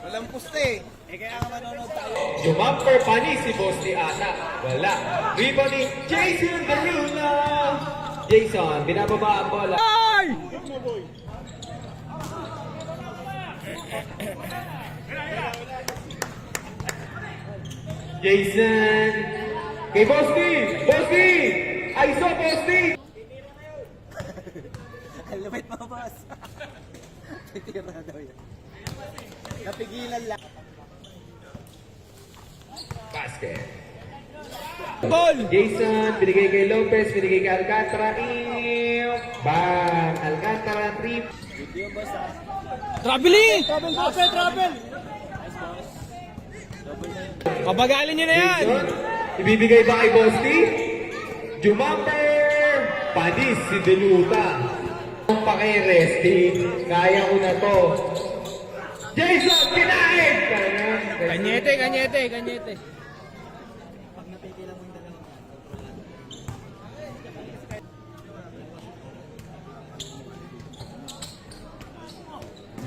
Walang puste. Kaya nga manonood tayo. Jumamper pa ni si Boss ni Ata. Wala. Rebound ni Jason Garuna. Jason, binababa ang bola. Ay! Jason. Kay Bosti. Bosti. I saw Bosti. Ang lumit mo, boss. Titira daw yan. Napigilan lang. Basket. Ball! Jason, binigay kay Lopez, binigay kay Alcantara. Bang! Alcantara, trip. Video, boss, ha? Traveling! Travel! Pabagalin nyo na yan! Jason, ibibigay ba kay Bosti? Jumamper! Panis si Deluta. Kung pa kay Resty, kaya ko na to. Jason, kinain! Kanyete.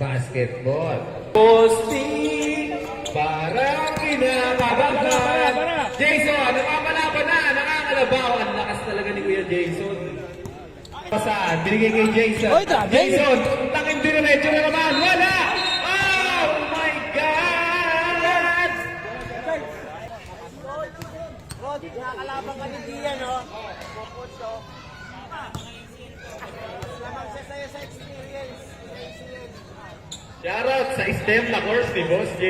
Basketball. Bosti! Parang kinakabahan. Jason, nakapalaban na. Nakakalabaw. Ang lakas talaga ni Kuya Jason. Saan? Binigay kay Jason. Oy, grabe. Jason, takin diretso na naman. Wala! Oh my God! Rod, nakakalaban ka ni Dian, no? Pupunso. Lamang siya sa'yo sa experience. Shoutout sa STEM na course ni Boss J.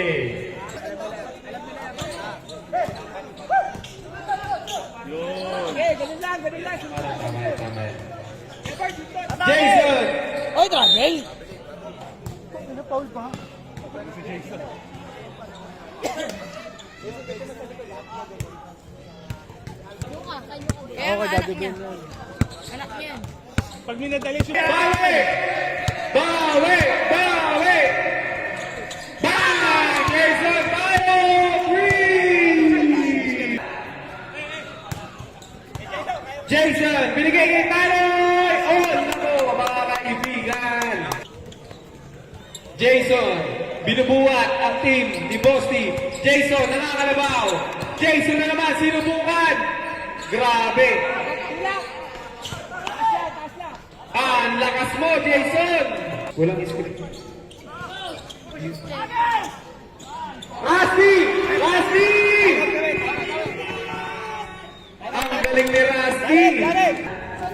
Okay, ganun lang. Tama. Jason! Oy, travel! Ano, Paul ba? Kaya nga, anak niya. Anak niya. Pag minadali siya... Bawi! Bang! Jason, tayo! Free! Jason, binigay kay Tanoy! Oh, naku, mga kaibigan! Jason, binubuhat ang team ni Bosti. Jason, nakakalabaw. Jason na naman, sinubukan. Grabe. Ang lakas mo, Jason! Walang script. Rusty! Ang galing ni Rusty!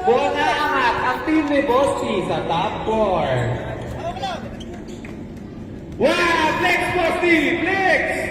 Bola angat ang team ni Bosti sa top 4. Wow! Flex, Bosti! Flex!